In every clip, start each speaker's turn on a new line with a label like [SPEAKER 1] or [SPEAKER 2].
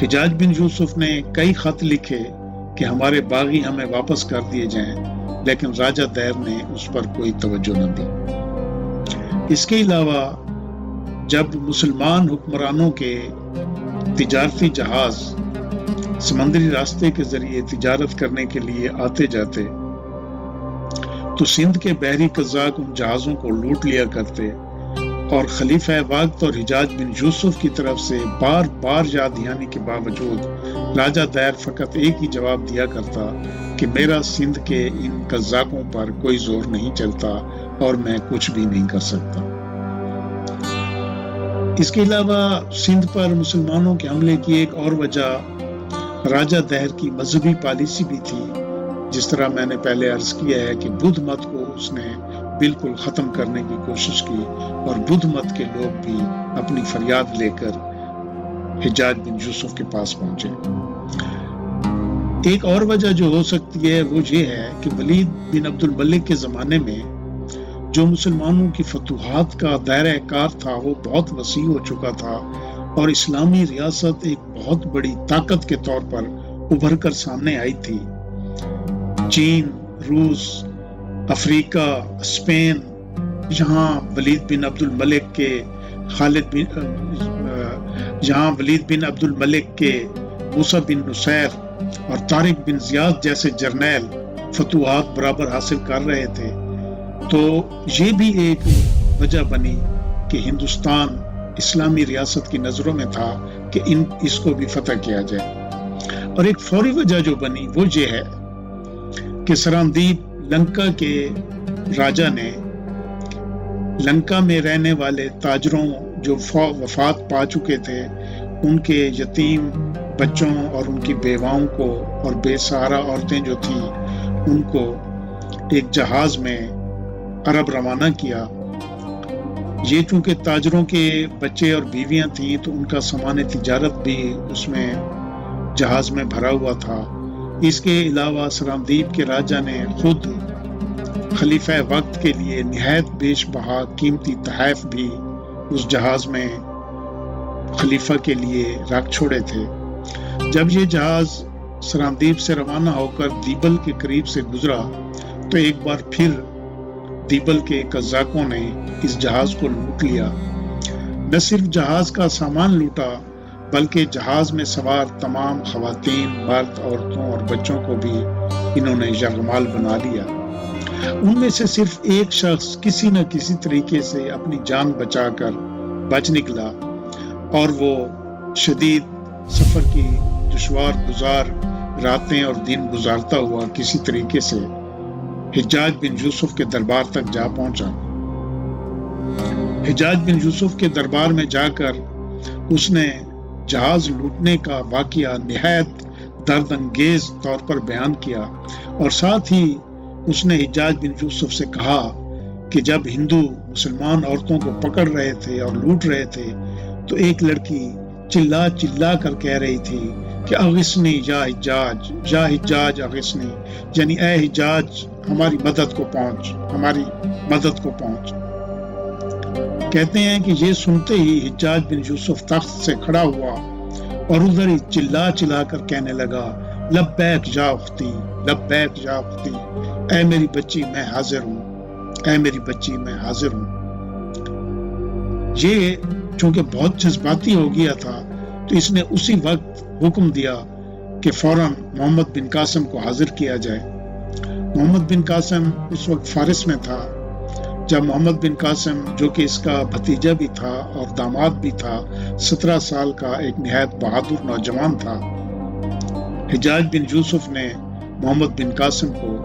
[SPEAKER 1] حجاج بن یوسف نے کئی خط لکھے کہ ہمارے باغی ہمیں واپس کر دیے جائیں، لیکن راجہ دیر نے اس پر کوئی توجہ نہ دی۔ اس کے علاوہ جب مسلمان حکمرانوں کے تجارتی جہاز سمندری راستے کے ذریعے تجارت کرنے کے لیے آتے جاتے تو سندھ کے بحری قزاق ان جہازوں کو لوٹ لیا کرتے، اور خلیفہ وقت اور حجاج بن یوسف کی طرف سے بار بار یاد دہانی کے باوجود راجہ دیر فقط ایک ہی جواب دیا کرتا کہ میرا سندھ کے ان قزاقوں پر کوئی زور نہیں چلتا اور میں کچھ بھی نہیں کر سکتا۔ اس کے علاوہ سندھ پر مسلمانوں کے حملے کی ایک اور وجہ راجہ دہر کی مذہبی پالیسی بھی تھی۔ جس طرح میں نے پہلے عرض کیا ہے کہ بدھ مت کو اس نے بالکل ختم کرنے کی کوشش کی، اور بدھ مت کے لوگ بھی اپنی فریاد لے کر حجاج بن یوسف کے پاس پہنچے۔ ایک اور وجہ جو ہو سکتی ہے وہ یہ ہے کہ ولید بن عبد الملک کے زمانے میں جو مسلمانوں کی فتوحات کا دائرہ کار تھا وہ بہت وسیع ہو چکا تھا، اور اسلامی ریاست ایک بہت بڑی طاقت کے طور پر ابھر کر سامنے آئی تھی۔ چین، روس، افریقہ، اسپین، جہاں ولید بن عبد الملک کے موسیٰ بن نصیر اور طارق بن زیاد جیسے جرنیل فتوحات برابر حاصل کر رہے تھے، تو یہ بھی ایک وجہ بنی کہ ہندوستان اسلامی ریاست کی نظروں میں تھا کہ اس کو بھی فتح کیا جائے۔ اور ایک فوری وجہ جو بنی وہ یہ ہے کہ سراندیپ لنکا کے راجہ نے لنکا میں رہنے والے تاجروں جو وفات پا چکے تھے ان کے یتیم بچوں اور ان کی بیواؤں کو اور بے سہارا عورتیں جو تھیں ان کو ایک جہاز میں عرب روانہ کیا۔ یہ چونکہ تاجروں کے بچے اور بیویاں تھیں تو ان کا سامان تجارت بھی اس میں جہاز میں بھرا ہوا تھا۔ اس کے علاوہ سراندیپ کے راجہ نے خود خلیفہ وقت کے لیے نہایت بیش بہا قیمتی تحائف بھی اس جہاز میں خلیفہ کے لیے رکھ چھوڑے تھے۔ جب یہ جہاز سراندیپ سے روانہ ہو کر دیبل کے قریب سے گزرا تو ایک بار پھر دیبل کے قزاقوں نے اس جہاز کو لوٹ لیا۔ نہ صرف جہاز کا سامان لوٹا بلکہ جہاز میں سوار تمام خواتین، مرد، عورتوں اور بچوں کو بھی انہوں نے یرغمال بنا لیا۔ ان میں سے صرف ایک شخص کسی نہ کسی طریقے سے اپنی جان بچا کر بچ نکلا، اور وہ شدید سفر کی دشوار گزار راتیں اور دن گزارتا ہوا کسی طریقے سے حجاج بن یوسف کے دربار تک جا پہنچا۔ حجاج بن یوسف کے دربار میں جا کر اس نے جہاز لوٹنے کا واقعہ نہایت درد انگیز طور پر بیان کیا، اور ساتھ ہی اس نے حجاج بن یوسف سے کہا کہ جب ہندو مسلمان عورتوں کو پکڑ رہے تھے اور لوٹ رہے تھے تو ایک لڑکی چلا چلا کر کہہ رہی تھی کہ اغثنی یا حجاج، یا حجاج اغثنی، یعنی اے حجاج ہماری مدد کو پہنچ۔ کہتے ہیں کہ یہ سنتے ہی حجاج بن یوسف تخت سے کھڑا ہوا اور ادھر ہی چلا چلا کر کہنے لگا لبیک یا اختی، لبیک یا اختی، اے میری بچی میں حاضر ہوں، اے میری بچی میں حاضر ہوں۔ یہ چونکہ بہت جذباتی ہو گیا تھا تو اس نے اسی وقت حکم دیا کہ فوراً محمد بن قاسم کو حاضر کیا جائے۔ محمد بن قاسم اس وقت فارس میں تھا۔ جب محمد بن قاسم جو کہ اس کا بھتیجا بھی تھا اور داماد بھی تھا، 17 سال کا ایک نہایت بہادر نوجوان تھا، حجاج بن یوسف نے محمد بن قاسم کو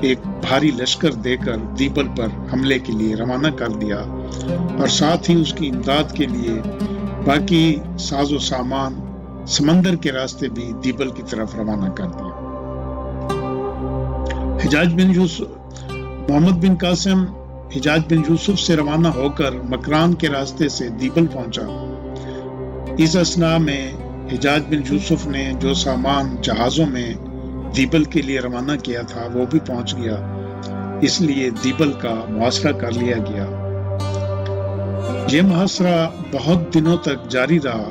[SPEAKER 1] ایک بھاری لشکر دے کر دیبل پر حملے کے لیے روانہ کر دیا، اور ساتھ ہی اس کی امداد کے لیے باقی ساز و سامان سمندر کے راستے بھی دیبل کی طرف روانہ کر دیا۔ محمد بن قاسم حجاج بن یوسف سے روانہ ہو کر مکران کے راستے سے دیبل پہنچا۔ اس اثناء میں حجاج بن یوسف نے جو سامان جہازوں میں دیبل کے لیے روانہ کیا تھا وہ بھی پہنچ گیا، اس لیے دیبل کا محاصرہ کر لیا گیا۔ یہ محاصرہ بہت دنوں تک جاری رہا،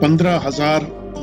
[SPEAKER 1] 15,000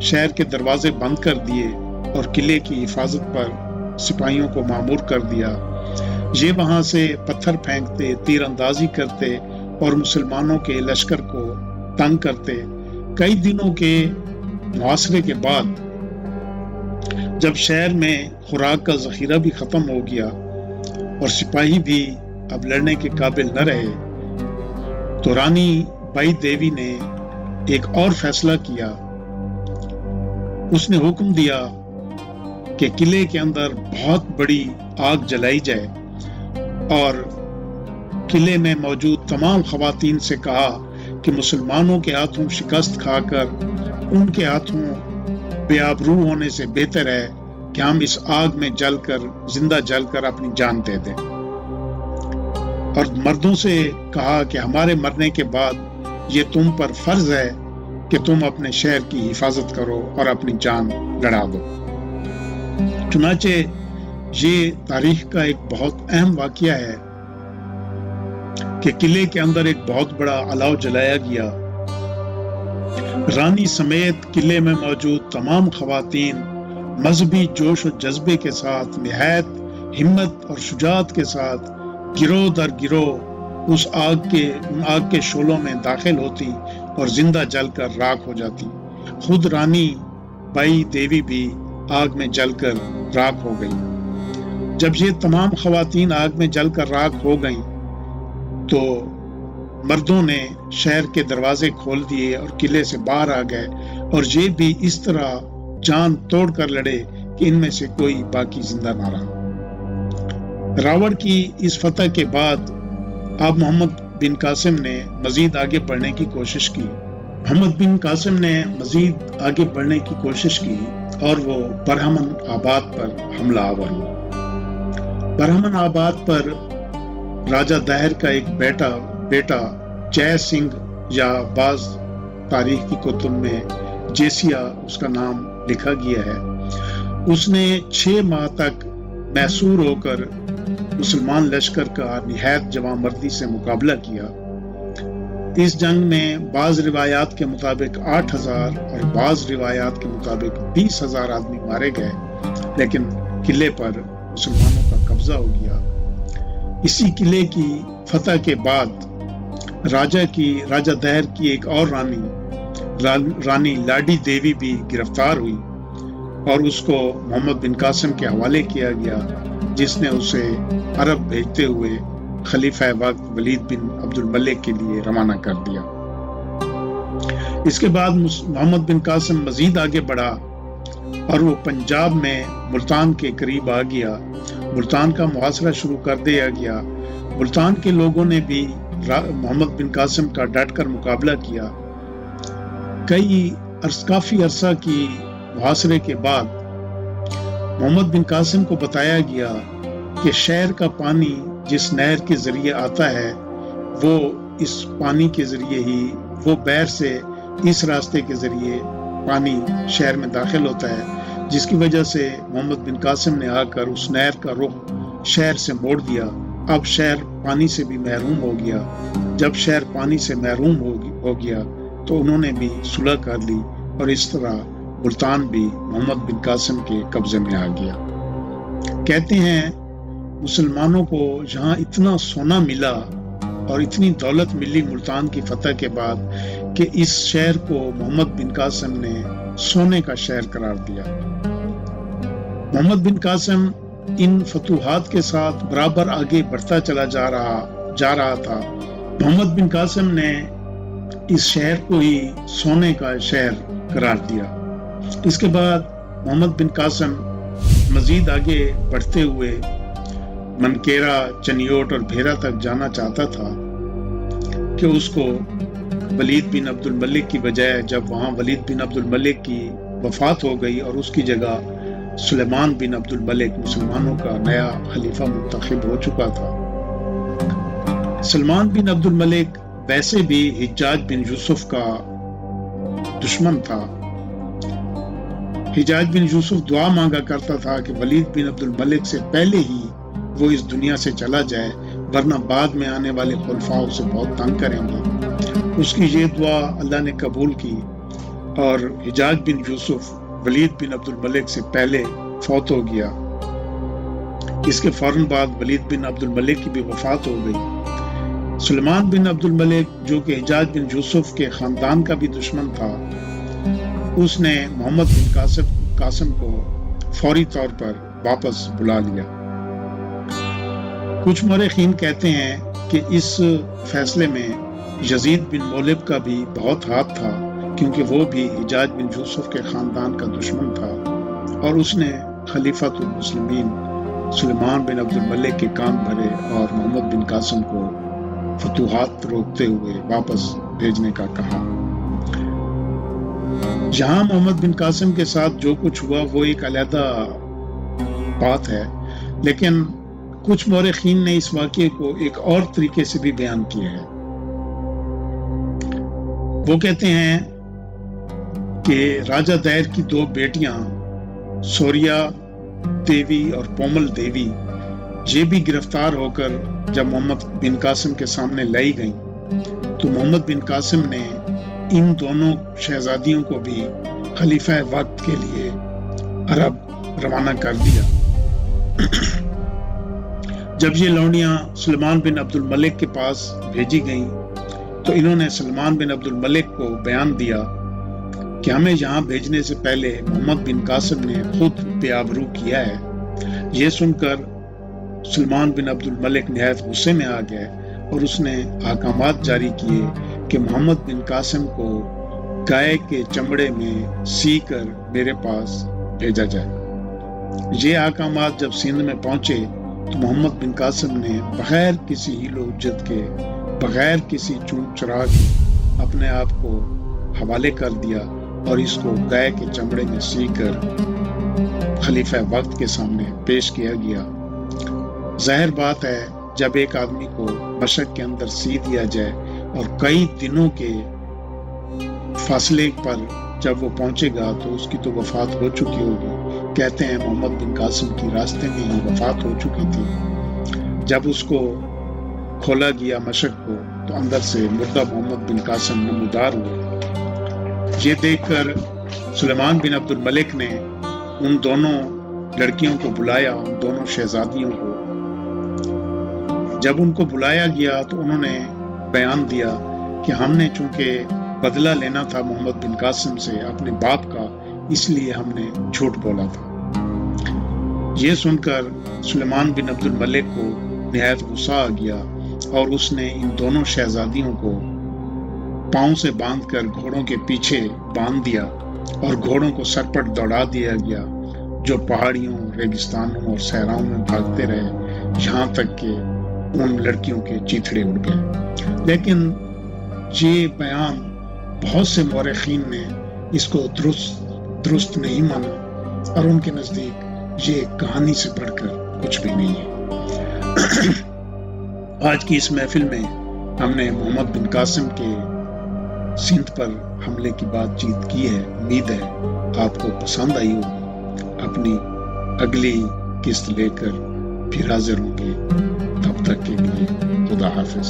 [SPEAKER 1] شہر کے دروازے بند کر دیے اور قلعے کی حفاظت پر سپاہیوں کو مامور کر دیا۔ یہ وہاں سے پتھر پھینکتے، تیر اندازی کرتے اور مسلمانوں کے لشکر کو تنگ کرتے۔ کئی دنوں کے محاصرے کے بعد جب شہر میں خوراک کا ذخیرہ بھی ختم ہو گیا اور سپاہی بھی اب لڑنے کے قابل نہ رہے، تو رانی بائی دیوی نے ایک اور فیصلہ کیا۔ اس نے حکم دیا کہ قلعے کے اندر بہت بڑی آگ جلائی جائے اور قلعے میں موجود تمام خواتین سے کہا کہ مسلمانوں کے ہاتھوں شکست کھا کر ان کے ہاتھوں بے آبرو ہونے سے بہتر ہے کہ ہم اس آگ میں زندہ جل کر اپنی جان دے دیں، اور مردوں سے کہا کہ ہمارے مرنے کے بعد یہ تم پر فرض ہے کہ تم اپنے شہر کی حفاظت کرو اور اپنی جان لڑا دو۔ چنانچہ یہ تاریخ کا ایک بہت اہم واقعہ ہے کہ قلعے کے اندر ایک بہت بڑا الاؤ جلایا گیا۔ رانی سمیت قلعے میں موجود تمام خواتین مذہبی جوش و جذبے کے ساتھ، نہایت ہمت اور شجاعت کے ساتھ گروہ در گروہ اس آگ کے شعلوں میں داخل ہوتی اور زندہ جل کر راکھ ہو جاتی۔ خود رانی بائی دیوی بھی آگ میں جل کر راکھ ہو گئی۔ جب یہ تمام خواتین آگ میں جل کر راکھ ہو گئیں تو مردوں نے شہر کے دروازے کھول دیے اور قلعے سے باہر آ گئے، اور یہ بھی اس طرح جان توڑ کر لڑے کہ ان میں سے کوئی باقی زندہ نہ رہا۔ راوڑ کی اس فتح کے بعد اب محمد بن قاسم نے مزید آگے بڑھنے کی کوشش کی۔ اور وہ برہمن آباد پر حملہ آور ہوا۔ برہمن آباد پر راجہ دہر کا ایک بیٹا جے سنگھ، یا بعض تاریخ کی کتب میں جیسیا اس کا نام لکھا گیا ہے، اس نے 6 ماہ تک محصور ہو کر مسلمان لشکر کا نہایت جواں مردی سے مقابلہ کیا۔ اس جنگ میں بعض روایات کے مطابق 8,000 اور بعض روایات کے مطابق 20,000 آدمی مارے گئے، لیکن قلعے پر مسلمانوں کا قبضہ ہو گیا۔ اسی قلعے کی فتح کے بعد راجہ دہر کی ایک اور رانی لاڈی دیوی بھی گرفتار ہوئی اور اس کو محمد بن قاسم کے حوالے کیا گیا، جس نے اسے عرب بھیجتے ہوئے خلیفہ وقت ولید بن عبد الملک کے لیے روانہ کر دیا۔ اس کے بعد محمد بن قاسم مزید آگے بڑھا اور وہ پنجاب میں ملتان کے قریب آ گیا۔ ملتان کا محاصرہ شروع کر دیا گیا۔ ملتان کے لوگوں نے بھی محمد بن قاسم کا ڈٹ کر مقابلہ کیا۔ کافی عرصہ کی محاصرے کے بعد محمد بن قاسم کو بتایا گیا کہ شہر کا پانی جس نہر کے ذریعے آتا ہے، وہ اس پانی کے ذریعے ہی، وہ بحر سے اس راستے کے ذریعے پانی شہر میں داخل ہوتا ہے، جس کی وجہ سے محمد بن قاسم نے آ کر اس نہر کا رخ شہر سے موڑ دیا۔ اب شہر پانی سے بھی محروم ہو گیا۔ جب شہر پانی سے محروم ہو گیا تو انہوں نے بھی صلح کر لی، اور اس طرح ملتان بھی محمد بن قاسم کے قبضے میں آ گیا۔ کہتے ہیں مسلمانوں کو جہاں اتنا سونا ملا اور اتنی دولت ملی ملتان کی فتح کے بعد کہ اس شہر کو محمد بن قاسم نے سونے کا شہر قرار دیا۔ محمد بن قاسم ان فتوحات کے ساتھ برابر آگے بڑھتا چلا جا رہا تھا۔ محمد بن قاسم نے اس شہر کو ہی سونے کا شہر قرار دیا۔ اس کے بعد محمد بن قاسم مزید آگے بڑھتے ہوئے منکیرا، چنیوٹ اور بھیرا تک جانا چاہتا تھا کہ اس کو ولید بن عبد الملک کی بجائے، جب وہاں ولید بن عبد الملک کی وفات ہو گئی اور اس کی جگہ سلیمان بن عبد الملک مسلمانوں کا نیا خلیفہ منتخب ہو چکا تھا۔ سلیمان بن عبد الملک ویسے بھی حجاج بن یوسف کا دشمن تھا۔ حجاج بن یوسف دعا مانگا کرتا تھا کہ ولید بن عبد الملک سے پہلے ہی وہ اس دنیا سے چلا جائے، ورنہ بعد میں آنے والے خلفاء اسے بہت تنگ کریں گے۔ اس کی یہ دعا اللہ نے قبول کی۔ اور حجاج بن یوسف ولید بن عبد الملک سے پہلے فوت ہو گیا۔ اس کے فوراً بعد ولید بن عبد الملک کی بھی وفات ہو گئی۔ سلیمان بن عبد الملک جو کہ حجاج بن یوسف کے خاندان کا بھی دشمن تھا، اس نے محمد بن قاسم کو فوری طور پر واپس بلا لیا۔ کچھ مورخین کہتے ہیں کہ اس فیصلے میں یزید بن مولب کا بھی بہت ہاتھ تھا، کیونکہ وہ بھی حجاج بن یوسف کے خاندان کا دشمن تھا اور اس نے خلیفۃ المسلمین سلیمان بن عبد الملک کے کان بھرے اور محمد بن قاسم کو فتوحات روکتے ہوئے واپس بھیجنے کا کہا۔ یہاں محمد بن قاسم کے ساتھ جو کچھ ہوا وہ ایک علیحدہ بات ہے، لیکن کچھ مورخین نے اس واقعے کو ایک اور طریقے سے بھی بیان کیا ہے۔ وہ کہتے ہیں کہ راجہ دیر کی 2 بیٹیاں سوریا دیوی اور پومل دیوی یہ بھی گرفتار ہو کر جب محمد بن قاسم کے سامنے لائی گئیں تو محمد بن قاسم نے ان دونوں شہزادیوں کو بھی خلیفہ وقت کے لیے عرب روانہ کر دیا۔ جب یہ لونڈیاں سلیمان بن عبد الملک کے پاس بھیجی گئیں تو انہوں نے سلیمان بن عبد الملک کو بیان دیا کہ ہمیں یہاں بھیجنے سے پہلے محمد بن قاسم نے خود بے آبرو کیا ہے۔ یہ سن کر سلیمان بن عبد الملک نہایت غصے میں آ گئے اور اس نے احکامات جاری کیے کہ محمد بن قاسم کو گائے کے چمڑے میں سی کر میرے پاس بھیجا جائے۔ یہ احکامات جب سندھ میں پہنچے تو محمد بن قاسم نے بغیر کسی ہیل و حجت کے، بغیر کسی چون چرا کے اپنے آپ کو حوالے کر دیا اور اس کو گائے کے چمڑے میں سی کر خلیفہ وقت کے سامنے پیش کیا گیا۔ ظاہر بات ہے جب ایک آدمی کو مشرق کے اندر سی دیا جائے اور کئی دنوں کے فاصلے پر جب وہ پہنچے گا تو اس کی تو وفات ہو چکی ہوگی۔ کہتے ہیں محمد بن قاسم کی راستے میں ہی وفات ہو چکی تھی۔ جب اس کو کھولا گیا مشرق کو تو اندر سے مردہ محمد بن قاسم نمودار ہوئے۔ یہ دیکھ کر سلیمان بن عبد الملک نے ان دونوں لڑکیوں کو بلایا، ان دونوں شہزادیوں کو۔ جب ان کو بلایا گیا تو انہوں نے بیان دیا کہ ہم نے چونکہ بدلہ لینا تھا محمد بن قاسم سے اپنے باپ کا، اس لیے ہم نے جھوٹ بولا تھا۔ یہ سن کر سلیمان بن عبد الملک کو نہایت غصہ آ گیا اور اس نے ان دونوں شہزادیوں کو پاؤں سے باندھ کر گھوڑوں کے پیچھے باندھ دیا اور گھوڑوں کو سرپٹ دوڑا دیا گیا، جو پہاڑیوں، ریگستانوں اور صحراؤں میں بھاگتے رہے یہاں تک کہ ان لڑکیوں کے چیتھڑے اڑ گئے۔ لیکن یہ بیان بہت سے مورخین نے اس کو درست نہیں مانا اور ان کے نزدیک یہ کہانی سے بڑھ کر کچھ بھی نہیں ہے۔ آج کی اس محفل میں ہم نے محمد بن قاسم کے سندھ پر حملے کی بات چیت کی ہے۔ امید ہے آپ کو پسند آئی ہوگی۔ اپنی اگلی قسط لے کر پھر حاضر ہوں گے، تب تک کے لیے خدا حافظ۔